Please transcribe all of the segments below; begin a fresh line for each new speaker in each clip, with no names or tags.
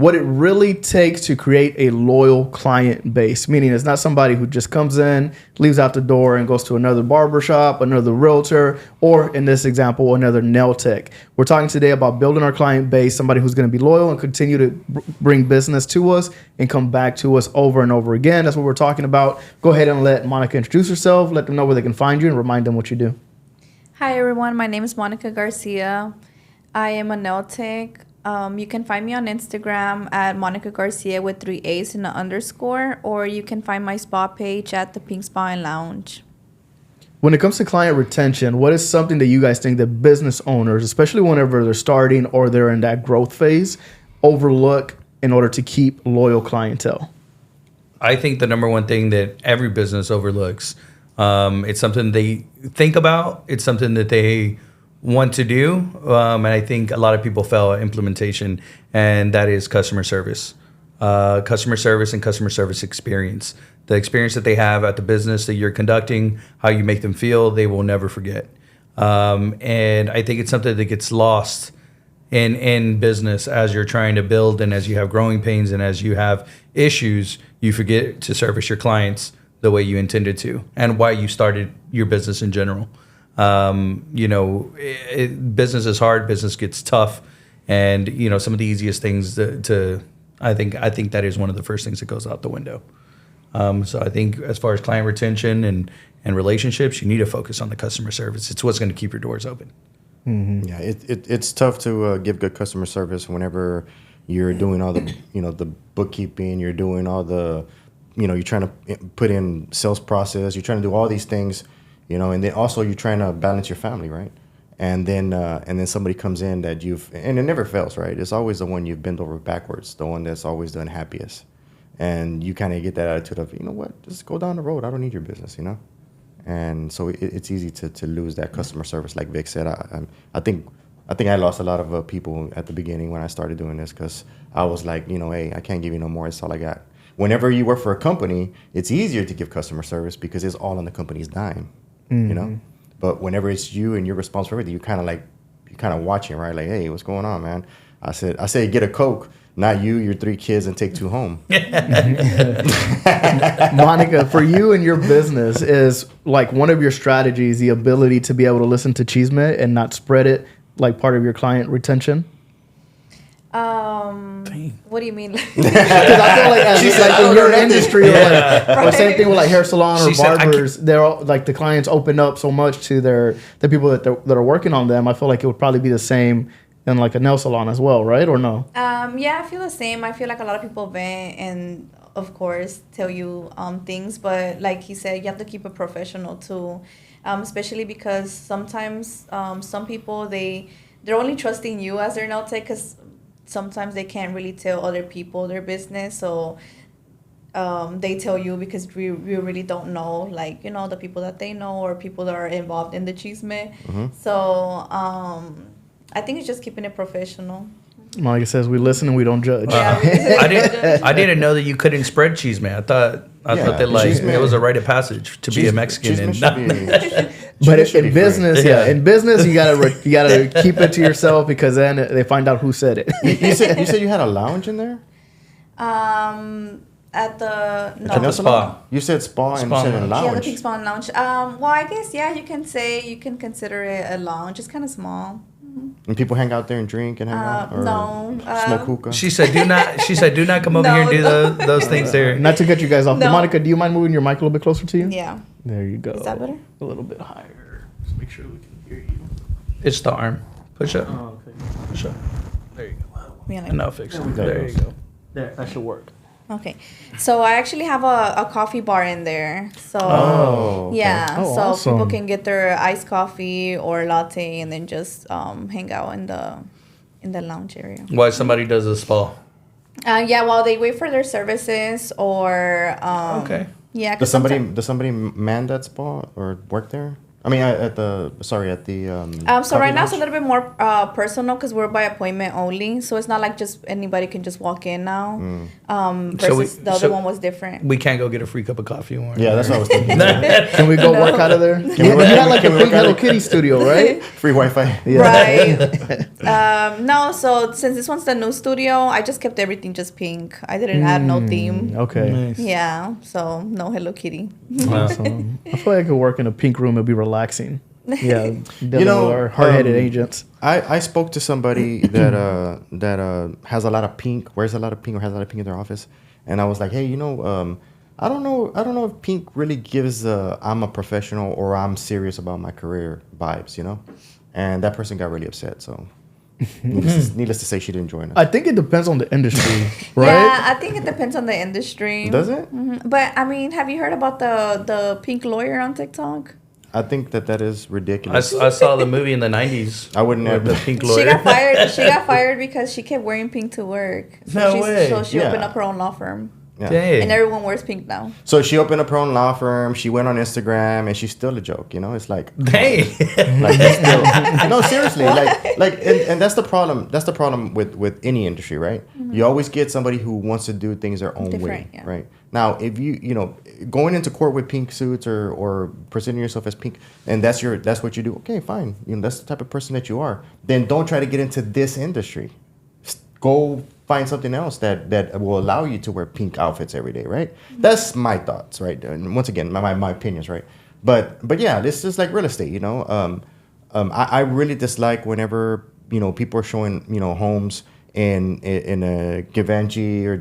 what it really takes to create a loyal client base, meaning it's not somebody who just comes in, leaves out the door and goes to another barbershop, another realtor, or in this example, another nail tech. We're talking today about building our client base, somebody who's going to be loyal and continue to bring business to us and come back to us over and over again. That's what we're talking about. Go ahead and let Monica introduce herself, let them know where they can find you, and remind them what you do.
Hi, everyone. My name is Monica Garcia. I am a nail tech. You can find me on Instagram at Monica Garcia with 3 A's and an underscore, or you can find my spa page at the Pink Spa and Lounge.
When it comes to client retention, what is something that you guys think that business owners, especially whenever they're starting or they're in that growth phase, overlook in order to keep loyal clientele?
I think the number one thing that every business overlooks, it's something they think about, it's something that they want to do, and I think a lot of people fail at implementation, and that is customer service. Customer service and customer service experience. The experience that they have at the business that you're conducting, how you make them feel, they will never forget. And I think it's something that gets lost in business as you're trying to build, and as you have growing pains and as you have issues, you forget to service your clients the way you intended to and why you started your business in general. Business is hard, business gets tough, and some of the easiest things I think that is one of the first things that goes out the window. So I think as far as client retention and relationships, you need to focus on the customer service. It's what's going to keep your doors open.
Mm-hmm. Yeah, it's tough to give good customer service whenever you're doing all the the bookkeeping, you're doing all the you're trying to put in sales process, you're trying to do all these things. And then also you're trying to balance your family, right? And then somebody comes in that and it never fails, right? It's always the one you've bent over backwards, the one that's always the unhappiest. And you kind of get that attitude of, you know what, just go down the road. I don't need your business, And so it's easy to lose that customer service, like Vic said. I think I lost a lot of people at the beginning when I started doing this because I was like, hey, I can't give you no more. That's all I got. Whenever you work for a company, it's easier to give customer service because it's all on the company's dime.
Mm-hmm.
But whenever it's you and you're responsible for everything, you're kind of watching, right? Like, hey, what's going on, man? I say get a Coke, not you, your 3 kids, and take 2 home.
Monica, for you and your business, is like one of your strategies the ability to be able to listen to Chisme and not spread it like part of your client retention?
What do you mean?
Because I feel like as in your industry, or same thing with like hair salon or barbers, they're all, like the clients open up so much to the people that are working on them. I feel like it would probably be the same in like a nail salon as well, right? Or no?
Yeah, I feel the same. I feel like a lot of people vent and of course tell you things, but like he said, you have to keep it professional too, especially because sometimes some people they're only trusting you as their nail tech because sometimes they can't really tell other people their business, so they tell you because we really don't know, like, the people that they know or people that are involved in the chisme.
Mm-hmm.
So I think it's just keeping it professional.
Monica says we listen and we don't judge.
I didn't know that you couldn't spread chisme. I thought that like it was a rite of passage to be a Mexican.
But in business, in business, you gotta keep it to yourself because then they find out who said it.
You said you had a lounge in there?
At
the spa.
You said spa and you said a lounge.
Yeah, the Pink Spa and Lounge. Well, I guess you can consider it a lounge. It's kind of small.
And people hang out there and drink and hang out, or
no,
smoke hookah.
She said, "Do not come over here and do those things there."
Not to cut you guys off,
No.
but Monica, do you mind moving your mic a little bit closer to you?
Yeah.
There you go.
Is that better?
A little bit higher. Just make sure we can hear you.
It's the arm. Push up.
Oh, okay.
Push up. There you go.
Yeah, like-
And now fix it.
There
There you go.
There, that should work.
Okay, so I actually have a coffee bar in there. So
okay.
yeah,
Oh,
so
awesome.
people can get their iced coffee or latte and then just hang out in the lounge area.
Why somebody does a spa?
While they wait for their services or
Okay.
Yeah.
Does somebody man that spa or work there? I mean, at the
So
coffee
right now it's a
lounge?
little bit more personal because we're by appointment only. So it's not like just anybody can just walk in now. Versus the other one was different.
We can't go get a free cup of coffee.
Yeah, that's what I was thinking.
Can we go work out of there?
we work-
You got like a
can we
big
work out
Hello
of-
Kitty studio, right?
Free Wi-Fi.
Right. No, so since this one's the new studio, I just kept everything just pink. I didn't add no theme.
Okay.
Nice.
Yeah, so no Hello Kitty.
Awesome. I feel like I could work in a pink room. It'd be relaxing. Yeah.
You know,
with our hard-headed agents.
I spoke to somebody that has a lot of pink, wears a lot of pink, or has a lot of pink in their office, and I was like, hey, I don't know if pink really gives I'm a professional or I'm serious about my career vibes, and that person got really upset. So needless to say, she didn't join us.
I think it depends on the industry, right?
Yeah, I think it depends on the industry.
Does it?
But I mean, have you heard about the pink lawyer on TikTok?
I think that is ridiculous.
I saw the movie in the 90s.
I wouldn't have
the pink lawyer.
She got fired. She got fired because she kept wearing pink to work.
No way.
So she
Yeah.
opened up her own law firm,
Yeah.
Dang.
and everyone wears pink now.
So she opened up her own law firm. She went on Instagram, and she's still a joke. It's like,
Dang.
like it's still, no, seriously, and that's the problem. That's the problem with any industry, right? You always get somebody who wants to do things their own way,
Different, yeah.
right? Now, if going into court with pink suits or presenting yourself as pink, and that's what you do. Okay, fine. That's the type of person that you are. Then don't try to get into this industry. Go find something else that will allow you to wear pink outfits every day, right? That's my thoughts, right? And once again, my opinions, right? But yeah, this is like real estate, I really dislike whenever people are showing homes in a Givenchy or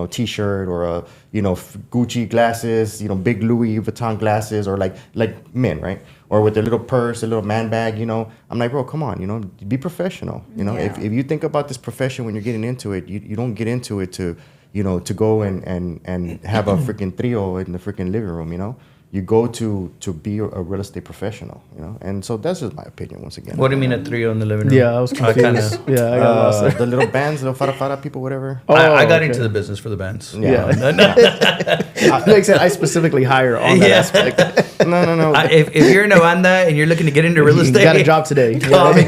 T-shirt or a Gucci glasses, big Louis Vuitton glasses, or like men, right? Or with a little purse, a little man bag, I'm like, bro, come on, be professional.
Yeah.
If you think about this profession when you're getting into it, you don't get into it to go and have a freaking trio in the freaking living room, You go to be a real estate professional, and so that's just my opinion once again.
What do you mean a trio in the living room?
Yeah, I was confused. Yeah, I got lost there.
The little bands, little fara people, whatever.
I got
okay.
into the business for the bands.
Yeah. Like I said, I specifically hire on that aspect.
No.
If you're in Uganda and you're looking to get into real
You
estate,
got a job today.
call me.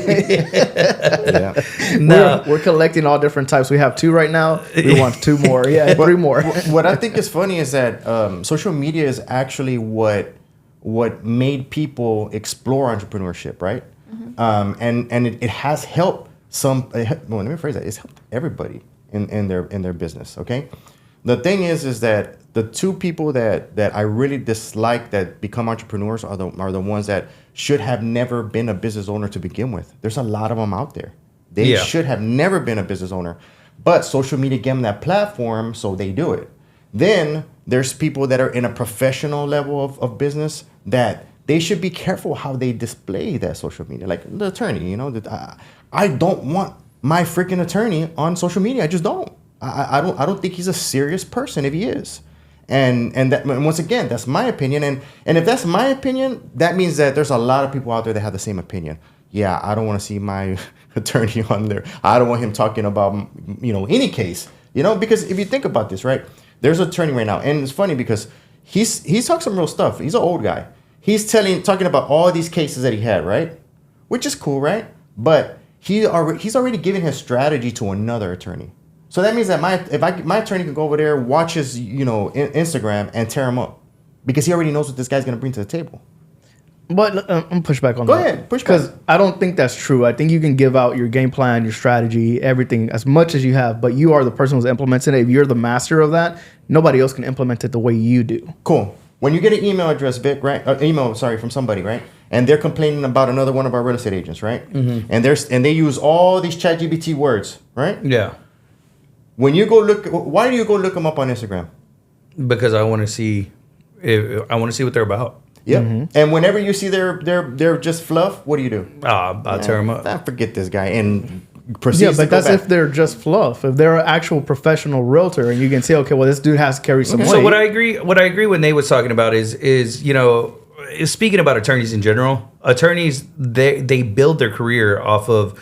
Yeah.
No.
We're collecting all different types. We have 2 right now. We want 2 more. Yeah, 3 more.
What I think is funny is that social media is actually what made people explore entrepreneurship, right? And it has helped let me rephrase that. It's helped everybody in their business. Okay, the thing is that the 2 people that I really dislike that become entrepreneurs are the ones that should have never been a business owner to begin with. There's a lot of them out there. They should have never been a business owner, but social media gave them that platform, so they do it. Then there's people that are in a professional level of business that they should be careful how they display that social media. Like the attorney, I don't want my freaking attorney on social media. I just don't. I don't think he's a serious person if he is. And once again, that's my opinion. And if that's my opinion, that means that there's a lot of people out there that have the same opinion. Yeah, I don't want to see my attorney on there. I don't want him talking about any case. Because if you think about this, right? There's an attorney right now, and it's funny because he's talking some real stuff. He's an old guy. He's talking about all these cases that he had, right? Which is cool, right? But he's already given his strategy to another attorney. So that means that my attorney can go over there, watch his Instagram, and tear him up because he already knows what this guy's gonna bring to the table.
But I'm gonna push back on
Go
that.
ahead, push back.
Because I don't think that's true. I think you can give out your game plan, your strategy, everything as much as you have, but you are the person who's implementing it. If you're the master of that, nobody else can implement it the way you do.
Cool. When you get an email address, Vic, right? From somebody, right? And they're complaining about another one of our real estate agents, right? Mm-hmm. And they use all these ChatGPT words, right?
Yeah.
When you go why do you go look them up on Instagram?
Because I want to see what they're about.
Yep. Mm-hmm. And whenever you see they're just fluff, what do?
I'll tear them up.
I forget this guy and proceed.
Yeah, but that's if they're just fluff. If they're an actual professional realtor, and you can say, okay, well, this dude has to carry some weight.
So what I agree when Nate was talking about is speaking about attorneys in general. Attorneys they build their career off of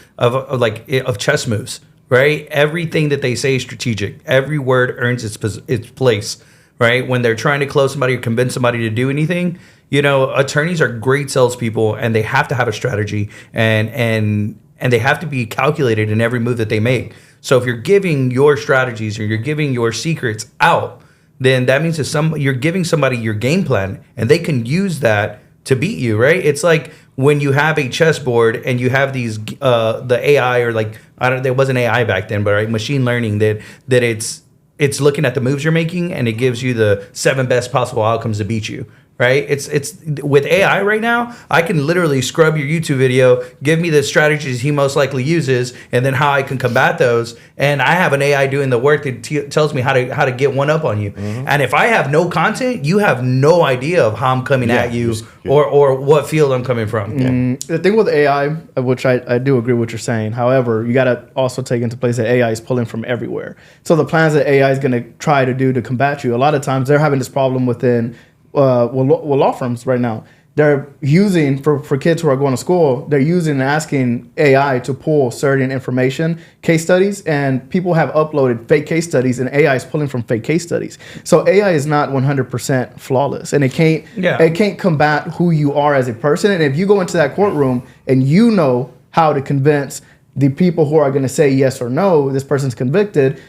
chess moves, right? Everything that they say is strategic. Every word earns its place. Right? When they're trying to close somebody or convince somebody to do anything, attorneys are great salespeople, and they have to have a strategy, and they have to be calculated in every move that they make. So if you're giving your strategies or you're giving your secrets out, then that means that you're giving somebody your game plan, and they can use that to beat you, right? It's like when you have a chessboard and you have these the AI, or like, there wasn't AI back then, but right, machine learning, that it's looking at the moves you're making, and it gives you the 7 best possible outcomes to beat you. Right? It's with AI right now, I can literally scrub your YouTube video, give me the strategies he most likely uses, and then how I can combat those. And I have an AI doing the work that tells me how to get one up on you. Mm-hmm. And if I have no content, you have no idea of how I'm coming at you, or what field I'm coming from.
The thing with AI, which I do agree with what you're saying. However, you got to also take into place that AI is pulling from everywhere. So the plans that AI is going to try to do to combat you, a lot of times they're having this problem within law firms right now. They're using, for kids who are going to school, they're using and asking AI to pull certain information, case studies, and people have uploaded fake case studies, and AI is pulling from fake case studies. So AI is not 100% flawless, and it can't combat who you are as a person. And if you go into that courtroom and you know how to convince the people who are going to say yes or no, this person's convicted,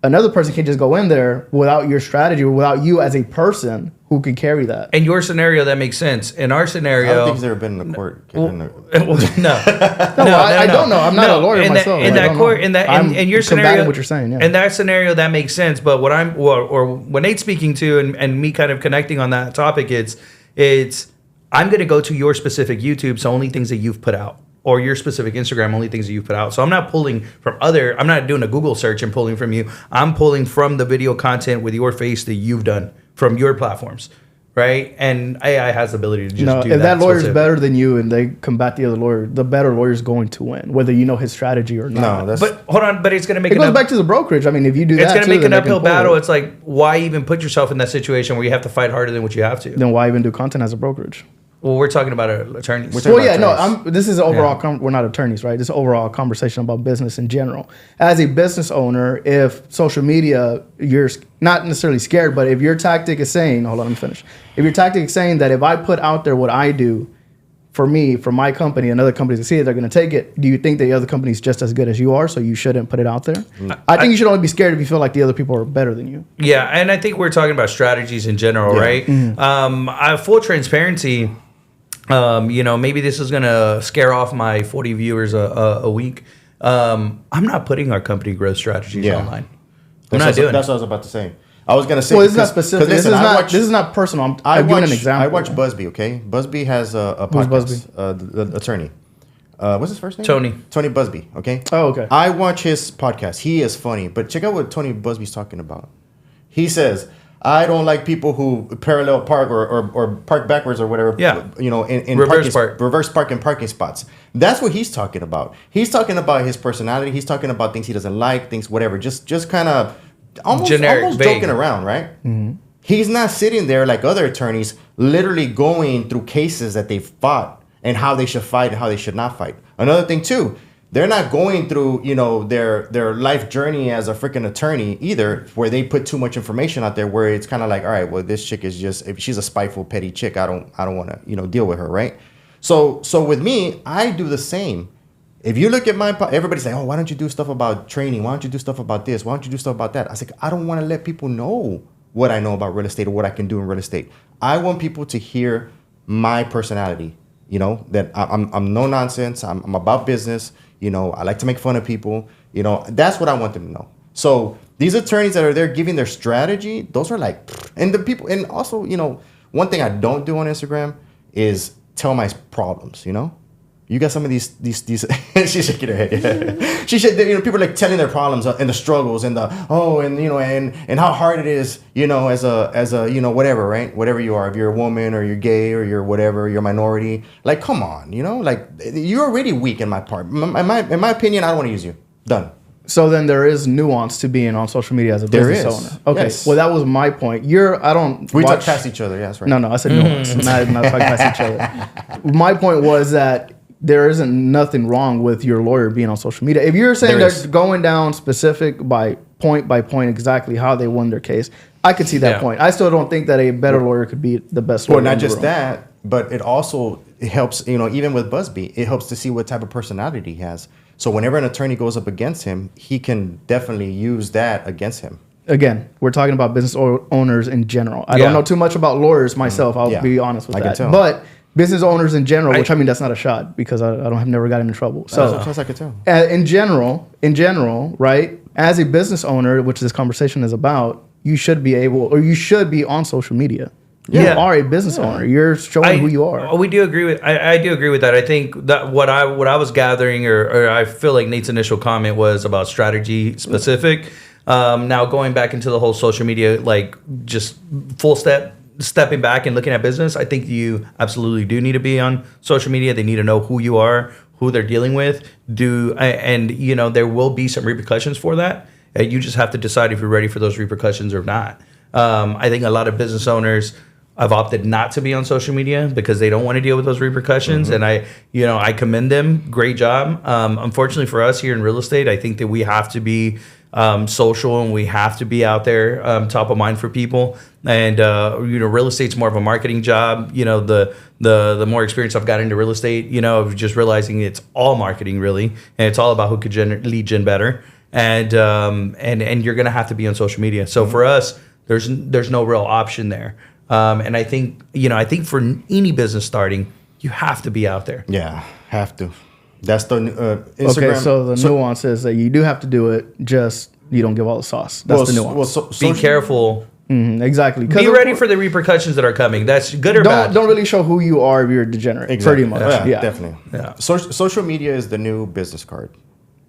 another person can't just go in there without your strategy or without you as a person who can carry that.
In your scenario, that makes sense. In our scenario,
I don't think he's ever been in the court.
No,
I don't know. I'm not a lawyer myself.
In your scenario,
what you're saying. Yeah.
In that scenario, that makes sense. But what Nate's speaking to, and me kind of connecting on that topic, it's I'm going to go to your specific YouTube, so only things that you've put out. Or your specific Instagram, only things that you put out. So I'm not pulling from I'm not doing a Google search and pulling from you. I'm pulling from the video content with your face that you've done from your platforms, right? And AI has the ability to just do that.
If that lawyer's better than you and they combat the other lawyer, the better lawyer's going to win, whether you know his strategy or not.
But hold on, but it's going to make
it goes back to the brokerage. I mean, if you do that,
it's going to make an uphill battle. It's like, why even put yourself in that situation where you have to fight harder than what you have to?
Then why even do content as a brokerage?
Well, we're talking about attorneys.
This is overall. We're not attorneys, right? This is overall conversation about business in general. As a business owner, if social media, you're not necessarily scared, but if your tactic is saying, hold on, let me finish. If your tactic is saying that if I put out there what I do for me, for my company, and other companies that see it, they're going to take it. Do you think the other company is just as good as you are, so you shouldn't put it out there? I think you should only be scared if you feel like the other people are better than you.
Yeah, and I think we're talking about strategies in general, right? Mm-hmm. Full transparency. Maybe this is going to scare off my 40 viewers a week. I'm not putting our company growth strategies online.
That's what I was about to say. I was going to say.
Well, it's not specific. This is not personal. I'm giving an example.
I watch Busby, okay? Busby has a podcast. Who's Busby? The attorney. What's his first name? Tony Busby, okay?
Oh, okay.
I watch his podcast. He is funny. But check out what Tony Busby's talking about. He says, I don't like people who parallel park or park backwards or whatever.
Yeah.
In reverse park in parking spots. That's what he's talking about. He's talking about his personality. He's talking about things he doesn't like, things whatever. Just kind of almost joking around, right? Mm-hmm. He's not sitting there like other attorneys, literally going through cases that they've fought and how they should fight and how they should not fight. Another thing too. They're not going through, their life journey as a freaking attorney either, where they put too much information out there where it's kind of like, all right, well, this chick is if she's a spiteful, petty chick, I don't want to, deal with her, right? So with me, I do the same. If you look at everybody's like, oh, why don't you do stuff about training? Why don't you do stuff about this? Why don't you do stuff about that? I was like, I don't want to let people know what I know about real estate or what I can do in real estate. I want people to hear my personality, that I'm no nonsense. I'm about business. I like to make fun of people. That's what I want them to know. So these attorneys that are there giving their strategy, those are like, and the people, and also, one thing I don't do on Instagram is tell my problems, You got some of these she's shaking her head. Yeah. She said, people are like telling their problems and the struggles and and how hard it is, as a whatever, right? Whatever you are, if you're a woman or you're gay or you're whatever, you're a minority. Like, come on, like you're already weak in my part. In my opinion, I don't want to use you. Done.
So then there is nuance to being on social media as a business owner. Okay. Yes. Well, that was my point. We
talk past each other. Yeah, that's right.
No, I said nuance. not talking past each other. My point was that there isn't nothing wrong with your lawyer being on social media. If you're saying they're going down specific by point by point exactly how they won their case. I could see that
Yeah.
point. I still don't think that a better lawyer could be the best lawyer.
Well, not
in the
just
room.
that, but it helps, even with Busby, it helps to see what type of personality he has. So whenever an attorney goes up against him, he can definitely use that against him.
Again, we're talking about business owners in general. I
Yeah.
don't know too much about lawyers myself. I'll
Yeah.
be honest with
I can
that.
tell.
But business owners in general, which I mean, that's not a shot because I have never gotten in trouble. So
As I could tell.
in general, right? As a business owner, which this conversation is about, you should be on social media. You
Yeah.
are a business owner. You're showing who you are.
We do agree with. I do agree with that. I think that what I was gathering, or I feel like Nate's initial comment was about strategy specific. Now going back into the whole social media, like just stepping back and looking at business, I think you absolutely do need to be on social media. They need to know who you are, who they're dealing with. And there will be some repercussions for that. You just have to decide if you're ready for those repercussions or not. I think a lot of business owners have opted not to be on social media because they don't want to deal with those repercussions. And I commend them. Great job. Unfortunately for us here in real estate, I think that we have to be social and we have to be out there, top of mind for people. And real estate's more of a marketing job. The more experience I've got into real estate, of just realizing it's all marketing really, and it's all about who could lead gen better. And you're gonna have to be on social media. So for us, there's no real option there. And I think for any business starting, you have to be out there.
Yeah, have to. That's the Instagram.
Okay, so the nuance is that you do have to do it, just you don't give all the sauce. That's the nuance.
Be careful.
Exactly.
Be ready for the repercussions that are coming. That's good or bad.
Don't really show who you are if you're a degenerate.
Exactly.
Pretty much. Yeah.
Definitely.
Yeah.
Social media is the new business card.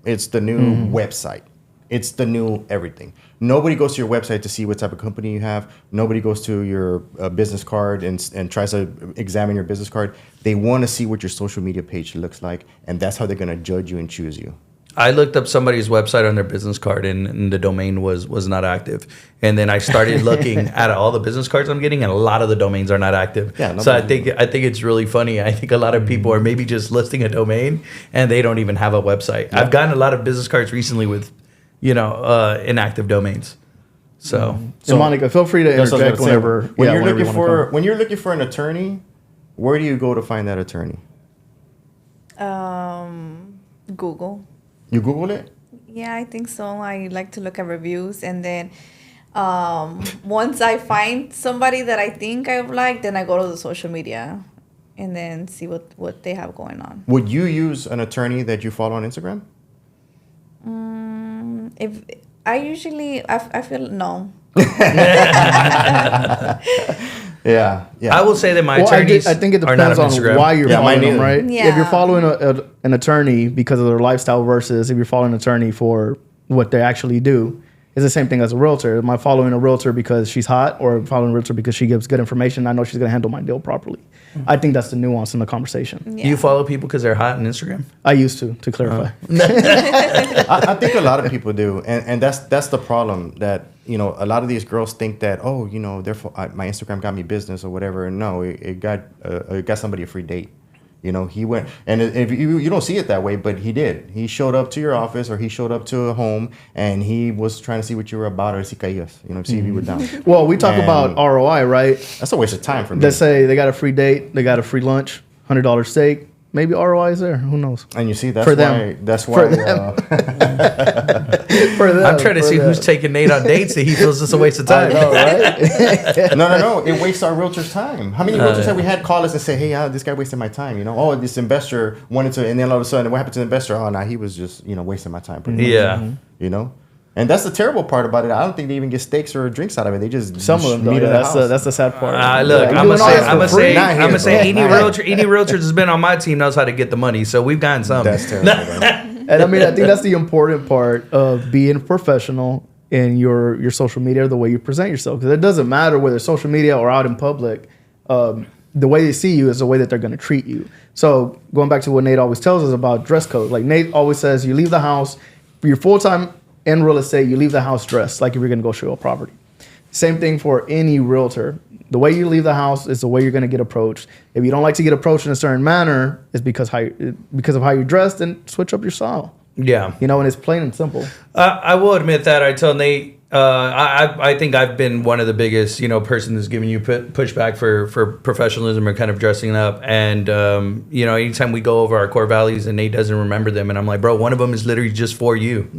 It's the new website. It's the new everything. Nobody goes to your website to see what type of company you have. Nobody goes to your business card and tries to examine your business card. They want to see what your social media page looks like, and that's how they're going to judge you and choose you.
I looked up somebody's website on their business card, and the domain was not active. And then I started looking at all the business cards I'm getting, and a lot of the domains are not active.
Yeah,
so I think it's really funny. I think a lot of people are maybe just listing a domain, and they don't even have a website. Yeah. I've gotten a lot of business cards recently with inactive domains. So
Monica, feel free to interject whenever.
When you're looking for an attorney, where do you go to find that attorney?
Google.
You Google it?
Yeah, I think so. I like to look at reviews, and then once I find somebody that I think I like, then I go to the social media and then see what they have going on.
Would you use an attorney that you follow on Instagram?
If I usually, I feel no.
Yeah.
I will say that my attorneys
I think it
are not
depends
on
on
Instagram.
why you're following them,
neither.
right?
Yeah.
If you're following an attorney because of their lifestyle versus if you're following an attorney for what they actually do, it's the same thing as a realtor. Am I following a realtor because she's hot, or following a realtor because she gives good information? I know she's going to handle my deal properly. I think that's the nuance in the conversation.
Yeah.
Do you follow people because they're hot on Instagram?
I used to clarify.
I think a lot of people do, and that's the problem, that a lot of these girls think that, therefore my Instagram got me business or whatever. And no, it got somebody a free date. He went, and if you don't see it that way, but he did. He showed up to your office, or he showed up to a home, and he was trying to see what you were about, or si caías, see if you were down.
Well, we talk about ROI, right?
That's a waste of time for me.
Let's say they got a free date, they got a free lunch, $100 steak. Maybe ROI is there. Who knows?
And you see, that's
For
why.
them.
That's
For
why.
them. For them,
I'm trying to
for
see
them.
who's taking Nate on dates that he feels this a waste of
I
time.
know, right?
No. It wastes our realtors' time. How many realtors have we had call us and say, "Hey, this guy wasted my time." Oh, this investor wanted to, and then all of a sudden, what happened to the investor? Oh, no, he was just wasting my time. Pretty much.
Yeah.
And that's the terrible part about it. I don't think they even get steaks or drinks out of it. They just
Some of them, though.
meet
Yeah,
at the house.
that's the sad part.
Look,
Yeah,
I'm
you're doing all this
gonna
for free.
Not here,
say any
bro.
any realtor that's been on my team knows how to get the money. So we've gotten some.
That's terrible. Bro.
And I mean, I think that's the important part of being professional in your social media, the way you present yourself. Because it doesn't matter whether it's social media or out in public. The way they see you is the way that they're going to treat you. So going back to what Nate always tells us about dress code, like Nate always says, you leave the house, if you're full-time in real estate, you leave the house dressed like if you're going to go show a property. Same thing for any realtor. The way you leave the house is the way you're going to get approached. If you don't like to get approached in a certain manner, it's because of how you're dressed, and switch up your style.
Yeah.
You know, and it's plain and simple.
I will admit that I tell Nate. I think I've been one of the biggest, person that's giving you pushback for professionalism or kind of dressing up. And anytime we go over our core values and Nate doesn't remember them, and I'm like, bro, one of them is literally just for you,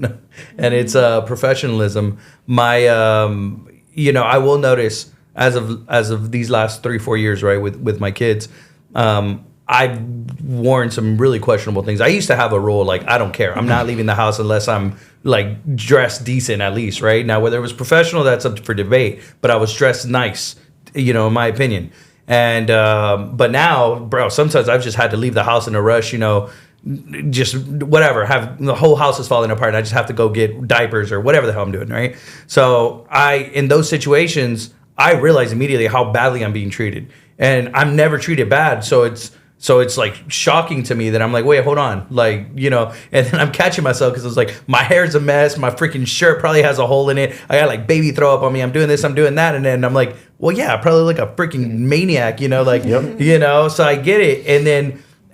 and it's professionalism. I will notice as of these last 3-4 years, right, with my kids. I've worn some really questionable things. I used to have a rule, like, I don't care. I'm not leaving the house unless I'm, like, dressed decent at least, right? Now, whether it was professional, that's up for debate. But I was dressed nice, in my opinion. And but now, bro, sometimes I've just had to leave the house in a rush, just whatever. Have the whole house is falling apart and I just have to go get diapers or whatever the hell I'm doing, right? So in those situations, I realize immediately how badly I'm being treated. And I'm never treated bad. So it's like shocking to me that I'm like, wait, hold on. Like, and then I'm catching myself because it's like, my hair's a mess. My freaking shirt probably has a hole in it. I got like baby throw up on me. I'm doing this, I'm doing that. And then I'm like, well, yeah, I probably look like a freaking maniac, so I get it.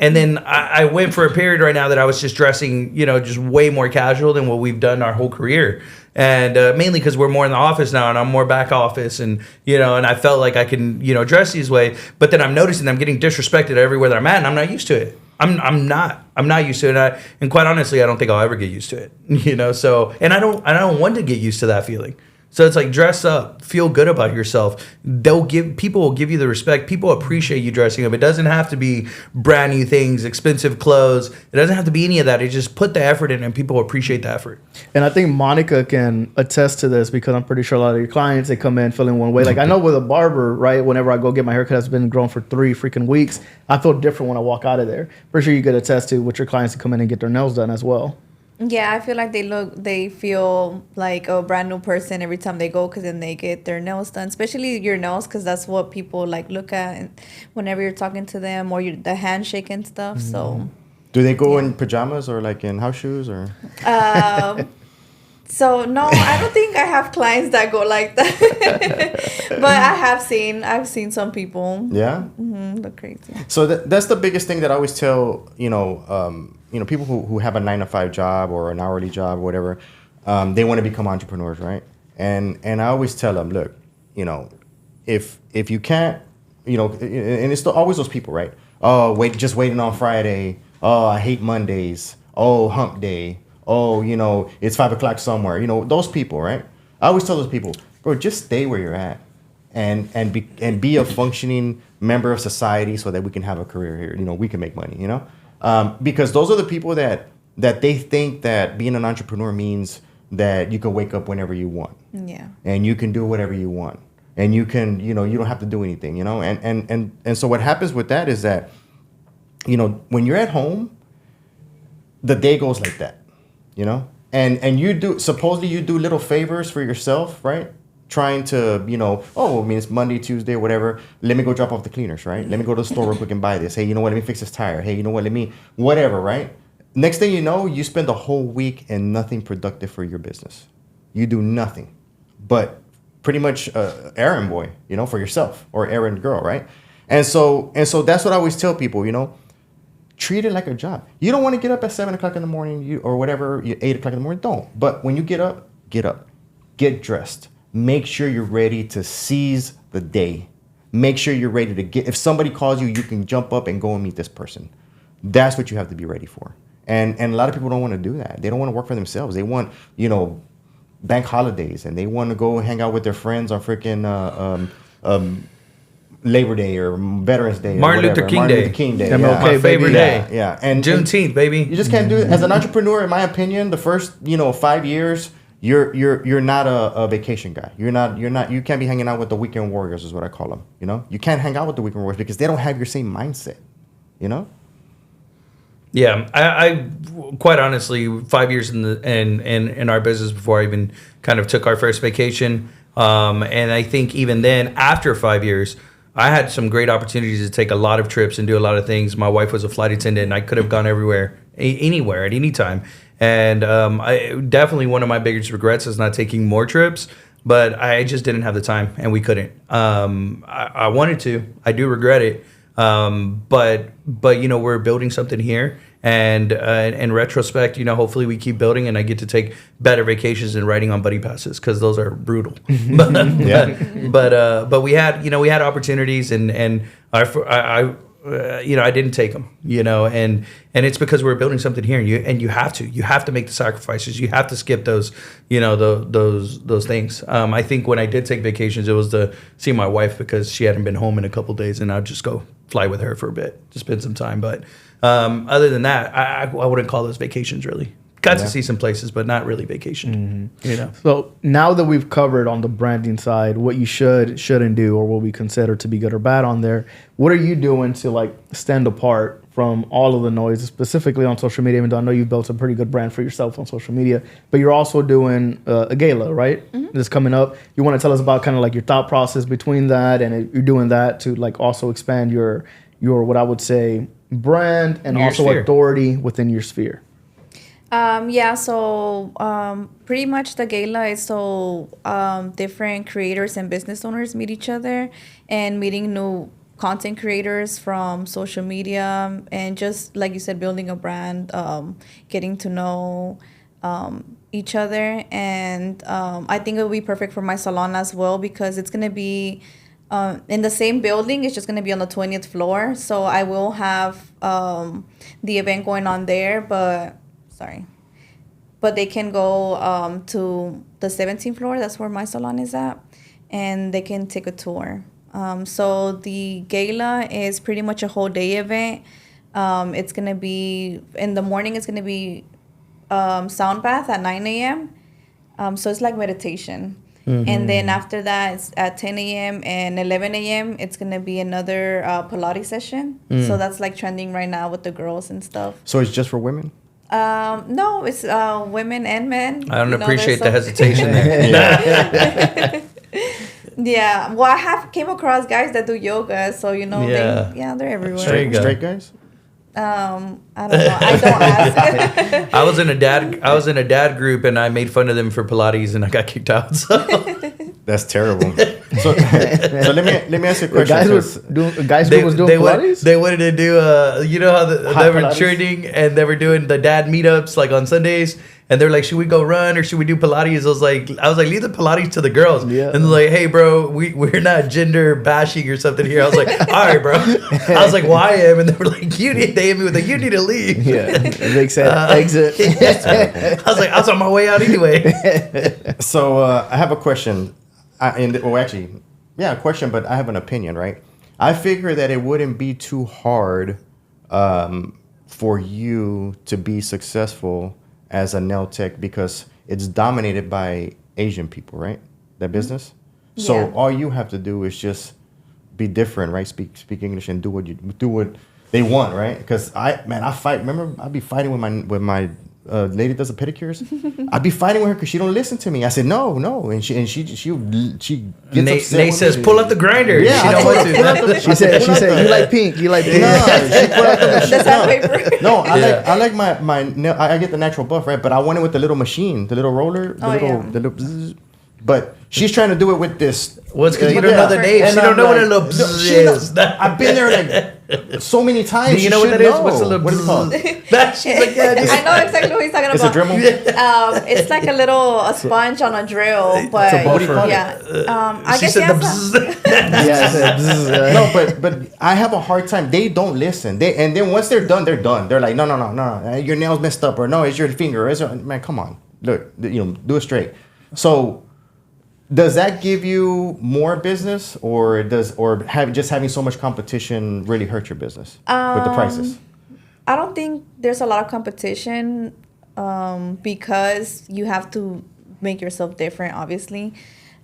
And then I went for a period right now that I was just dressing, just way more casual than what we've done our whole career. And mainly because we're more in the office now and I'm more back office and I felt like I can, dress these way. But then I'm noticing I'm getting disrespected everywhere that I'm at and I'm not used to it. I'm not used to it. And quite honestly, I don't think I'll ever get used to it, so, and I don't want to get used to that feeling. So it's like, dress up, feel good about yourself. People will give you the respect. People appreciate you dressing up. It doesn't have to be brand new things, expensive clothes. It doesn't have to be any of that. It just put the effort in and people appreciate the effort.
And I think Monica can attest to this because I'm pretty sure a lot of your clients, they come in feeling one way. Like I know with a barber, right? Whenever I go get my haircut, it's been grown for 3 freaking weeks. I feel different when I walk out of there. Pretty sure you could attest to with your clients to come in and get their nails done as well.
Yeah, I feel like they feel like a brand new person every time they go because then they get their nails done, especially your nails because that's what people like look at and whenever you're talking to them or the handshake and stuff. So,
do they go in pajamas or like in house shoes or?
So no, I don't think I have clients that go like that, but I've seen some people.
Yeah.
Look crazy.
So that's the biggest thing that I always tell people who have a 9-to-5 job or an hourly job or whatever, they want to become entrepreneurs, right? And I always tell them, look, if you can't, and it's always those people, right? Oh, just waiting on Friday. Oh, I hate Mondays. Oh, hump day. Oh, it's 5 o'clock somewhere. Those people, right? I always tell those people, bro, just stay where you're at and be a functioning member of society so that we can have a career here. We can make money, because those are the people that they think that being an entrepreneur means that you can wake up whenever you want.
Yeah.
And you can do whatever you want. And you can, you don't have to do anything, And so what happens with that is that, when you're at home, the day goes like that. And you supposedly you do little favors for yourself, right? Trying to, it's Monday, Tuesday, whatever. Let me go drop off the cleaners, right? Let me go to the store real quick and buy this. Hey, let me fix this tire. Hey, whatever, right? Next thing you know, you spend the whole week and nothing productive for your business. You do nothing but pretty much errand boy, for yourself or errand girl, right? And so that's what I always tell people, treat it like a job. You don't want to get up at 7 o'clock in the morning or whatever, 8 o'clock in the morning. Don't. But when you get up, get dressed. Make sure you're ready to seize the day. Make sure you're ready to if somebody calls you, you can jump up and go and meet this person. That's what you have to be ready for. And a lot of people don't want to do that. They don't want to work for themselves. They want, bank holidays and they want to go hang out with their friends on freaking Labor Day or Veterans Day,
Martin Luther King Day.
MLK,
My favorite day.
Yeah, and
Juneteenth, baby.
You just can't do it as an entrepreneur. In my opinion, the first 5 years, you're not a vacation guy. You can't be hanging out with the weekend warriors, is what I call them. You can't hang out with the weekend warriors because they don't have your same mindset.
Yeah, I quite honestly, 5 years in our business before I even kind of took our first vacation, and I think even then, after 5 years, I had some great opportunities to take a lot of trips and do a lot of things. My wife was a flight attendant, and I could have gone everywhere, anywhere, at any time. And I definitely one of my biggest regrets is not taking more trips, but I just didn't have the time, and we couldn't. I wanted to. I do regret it. But we're building something here, And in retrospect, you know, hopefully we keep building, and I get to take better vacations than riding on buddy passes, because those are brutal. But we had opportunities, and I I didn't take them, and it's because we're building something here, and you have to make the sacrifices. You have to skip those, those things. I think when I did take vacations, it was to see my wife, because she hadn't been home in a couple of days, and I'd just go fly with her for a bit to spend some time. But other than that, I wouldn't call those vacations really. Got to see some places, but not really vacation.
So now that we've covered on the branding side what you shouldn't do, or what we consider to be good or bad on there, what are you doing to like stand apart from all of the noise, specifically on social media? Even though I know you've built a pretty good brand for yourself on social media, but you're also doing a gala, right? That's coming up. You want to tell us about kind of like your thought process between that, and you're doing that to like also expand your what I would say brand and
your
also
sphere.
authority within your sphere.
So pretty much the gala is so different creators and business owners meet each other, and meeting new content creators from social media, and just like you said, building a brand, getting to know each other. And I think it would be perfect for my salon as well, because it's going to be in the same building. It's just going to be on the 20th floor. So I will have the event going on there, but they can go to the 17th floor. That's where my salon is at, and they can take a tour. So the gala is pretty much a whole day event. It's gonna be in the morning. It's gonna be sound bath at 9 a.m. So it's like meditation. And then after that, it's at 10 a.m. and 11 a.m. It's gonna be another Pilates session. So that's like trending right now with the girls and stuff.
So it's just for women?
No, it's women and men.
I don't appreciate the hesitation there.
Yeah, well, I came across guys that do yoga, so they're everywhere.
Straight guys?
I don't know. I don't ask.
I was in a dad group, and I made fun of them for Pilates, and I got kicked out. So.
That's terrible. So let me ask you a question.
Guys who was doing Pilates?
They wanted to do how they were
Pilates?
training, and they were doing the dad meetups like on Sundays, and they're like, should we go run or should we do Pilates? I was like, leave the Pilates to the girls.
Yeah.
And they're like, hey bro, we're not gender bashing or something here. I was like, all right bro. I was like, well, I am, and they were like, they hit me with like, you need to leave.
Yeah, it makes sense. Exit.
I was on my way out anyway.
So I have a question. A question, but I have an opinion, right? I figure that it wouldn't be too hard for you to be successful as a nail tech, because it's dominated by Asian people, right? That business. So
Yeah.
all you have to do is just be different, right? Speak English and do what they want, right? Because I fight. Remember, I'd be fighting with my lady does the pedicures. I'd be fighting with her because she don't listen to me. I said no, and she gets upset.
Nate says, pull up the grinder.
Yeah,
She don't want to.
She said, you like pink. You like pink.
No, she put up
The sandpaper.
No, I like my nail. I get the natural buff, right? But I want it with the little machine, the little roller, the little bzzz. But she's trying to do it with this.
Well, it's because you don't know the name.
And
She don't
I'm
know what a
like,
little
no,
bzzz
she
is.
I've been there like so many times.
Do you know what that is? What's a little
What is it called?
She's like, yeah,
I know exactly what he's talking
It's a
about.
Dremel.
It's like a sponge on a drill, but
What do you call it?
yeah. I
she
guess
said the
yes.
bzzz.
Yeah, I said, bzzz,
No, but I have a hard time. They don't listen. And then once they're done, they're done. They're like, no, your nail's messed up, or no, it's your finger. Man, come on, look, do it straight. So, does that give you more business, or having so much competition really hurt your business with the prices?
I don't think there's a lot of competition because you have to make yourself different, obviously.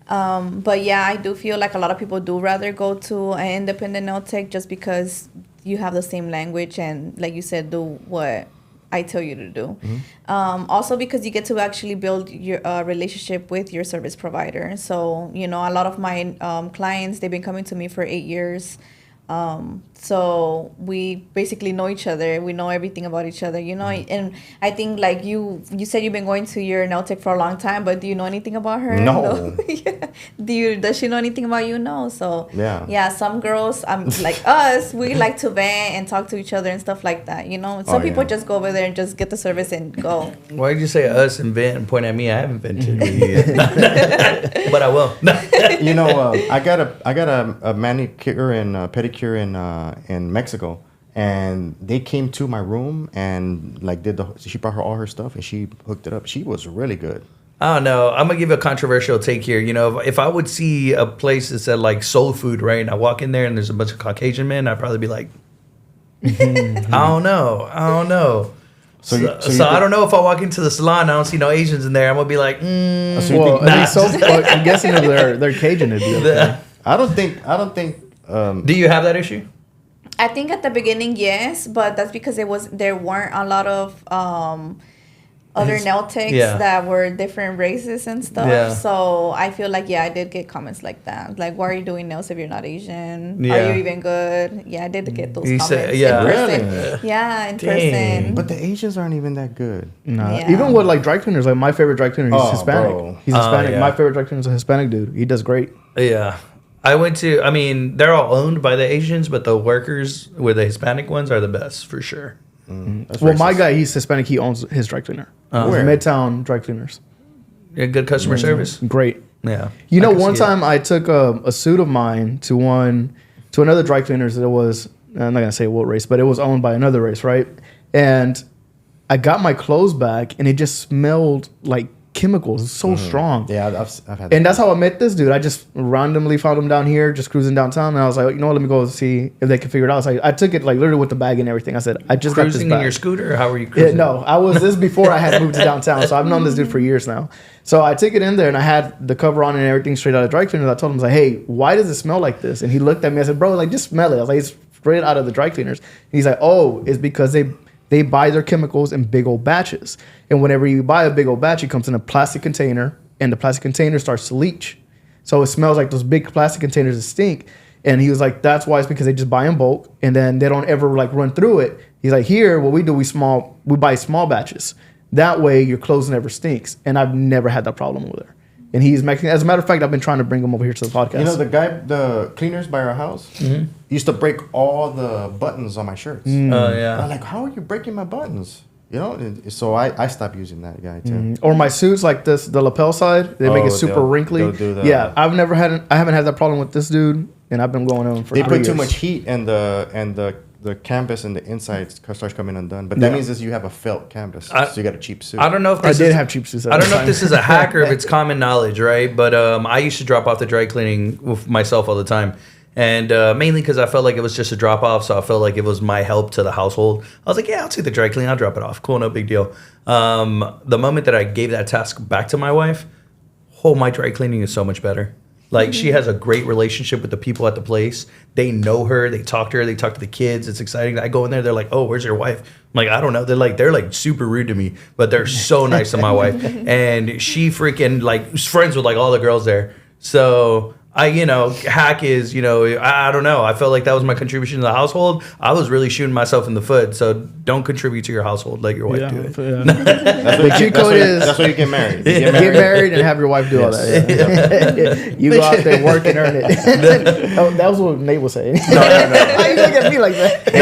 But yeah, I do feel like a lot of people do rather go to an independent nail tech just because you have the same language and, like you said, do what I tell you to do. Also because you get to actually build your relationship with your service provider. So, a lot of my clients, they've been coming to me for 8 years. So we basically know each other. We know everything about each other, you know. And I think like you said you've been going to your nail tech for a long time, but do you know anything about her?
No.
Yeah. Does she know anything about you? No. So
Yeah.
some girls like us, we like to vent and talk to each other and stuff like that, you know. Some people just go over there and just get the service and go.
Why did you say us and vent and point at me? I haven't vented yet. But I will.
You know, I got a manicure and pedicure in Mexico, and they came to my room and like she brought all her stuff and she hooked it up. She was really good.
I don't know. I'm gonna give a controversial take here. You know, if I would see a place that said like soul food, right, and I walk in there and there's a bunch of Caucasian men, I'd probably be like, I don't know. So I don't know if I walk into the salon, I don't see no Asians in there. I'm gonna be like,
well, I'm guessing if they're Cajun, it'd be okay.
I don't think.
Do you have that issue?
I think at the beginning, yes, but that's because there weren't a lot of other nail techs that were different races and stuff.
Yeah.
So I feel like I did get comments like that, like, "Why are you doing nails if you're not Asian?
Yeah.
Are you even good?" Yeah, I did get those comments.
Yeah,
in person.
really?
Yeah, in
Dang.
person.
But the Asians aren't even that good.
Nah.
Yeah.
Even with like dry cleaners, like my favorite dry cleaner, he's Hispanic.
Bro.
He's Hispanic.
yeah.
My favorite dry cleaner is a Hispanic dude. He does great.
Yeah. I mean, they're all owned by the Asians, but the workers with the Hispanic ones are the best for sure.
That's
Well, my
racist.
guy, he's Hispanic. He owns his dry cleaner.
Where?
Midtown Dry Cleaners.
Yeah, good customer service.
Great.
Yeah.
You know,
I can
one
see it.
time I took a suit of mine to another dry cleaners that was, I'm not gonna say what race, but it was owned by another race, right? And I got my clothes back, and it just smelled like chemicals. It's so strong.
Yeah, I've had.
And that's how I met this dude. I just randomly found him down here, just cruising downtown, and I was like, you know what, let me go see if they can figure it out. So I took it like literally with the bag and everything. I said, I just got this
Cruising
bag.
in your scooter, or how were you
Yeah,
cruising?
no, I was this before I had moved to downtown, so I've known this dude for years now. So I took it in there and I had the cover on and everything straight out of dry cleaners. I told him, I was like, hey, why does it smell like this? And he looked at me. I said, bro, like just smell it. I was like, it's straight out of the dry cleaners. And he's like, oh, it's because they buy their chemicals in big old batches. And whenever you buy a big old batch, it comes in a plastic container, and the plastic container starts to leach. So it smells like those big plastic containers that stink. And he was like, that's why. It's because they just buy in bulk, and then they don't ever like run through it. He's like, here, what we do, we buy small batches. That way your clothes never stinks. And I've never had that problem with her. And he's Mexican. As a matter of fact, I've been trying to bring him over here to the podcast.
You know, the cleaners by our house used to break all the buttons on my shirts.
Yeah.
I'm like, how are you breaking my buttons? You know, and so I stopped using that guy too.
Or my suits like this, the lapel side, they make it super wrinkly.
they'll do that.
Yeah, I haven't had that problem with this dude, and I've been going on for
They
3
put
years.
too much heat, and the canvas and the inside starts coming undone. But that means is you have a felt canvas, so you got a cheap suit.
I don't know if
I
this
did
is,
have cheap suits. At
I don't
the
know if
time.
this is a hack or if it's common knowledge, right? But I used to drop off the dry cleaning with myself all the time. And mainly because I felt like it was just a drop off. So I felt like it was my help to the household. I was like, yeah, I'll take the dry clean. I'll drop it off. Cool, no big deal. The moment that I gave that task back to my wife, my dry cleaning is so much better. Like, she has a great relationship with the people at the place. They know her. They talk to her. They talk to the kids. It's exciting. I go in there. They're like, oh, where's your wife? I'm like, I don't know. They're like super rude to me, but they're so nice to my wife. And she freaking like is friends with like all the girls there. So hack is, I don't know. I felt like that was my contribution to the household. I was really shooting myself in the foot. So don't contribute to your household. Let your wife do it.
The cheat code is
that's why you get married. You
get married and have your wife do all that. Yeah. You go out there and work and earn it. That was what Nate was saying.
No.
Why you look at me like that?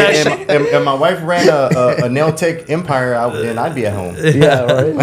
And my wife ran a nail tech empire, then I'd be at home.
Yeah, right.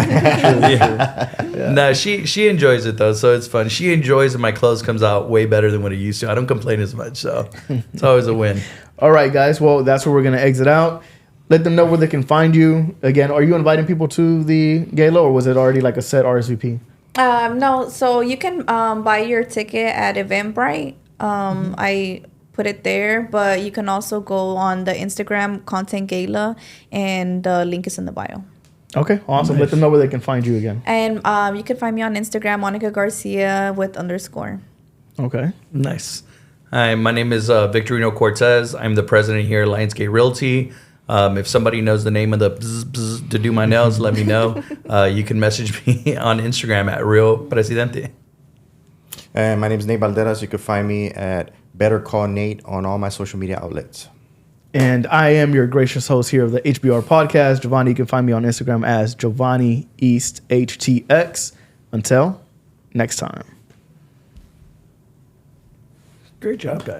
Yeah. No, she enjoys it though, so it's fun. She enjoys it. My clothes comes out way better than what it used to. I don't complain as much, so it's always a win.
All right, guys. Well, that's where we're gonna exit out. Let them know where they can find you. Again, are you inviting people to the gala, or was it already like a set RSVP?
No, so you can buy your ticket at Eventbrite. I put it there, but you can also go on the Instagram Content Gala, and the link is in the bio.
Okay, awesome. Let them know where they can find you again.
And you can find me on Instagram, Monica Garcia with _.
Okay.
Nice. Hi, my name is Victorino Cortez. I'm the president here at Lionsgate Realty. If somebody knows the name of the bzz to do my nails, let me know. You can message me on Instagram at Real Presidente.
And my name is Nate Balderas. You can find me at Better Call Nate on all my social media outlets.
And I am your gracious host here of the HBR podcast. Giovanni, you can find me on Instagram as Giovanni East HTX. Until next time. Great job, guys.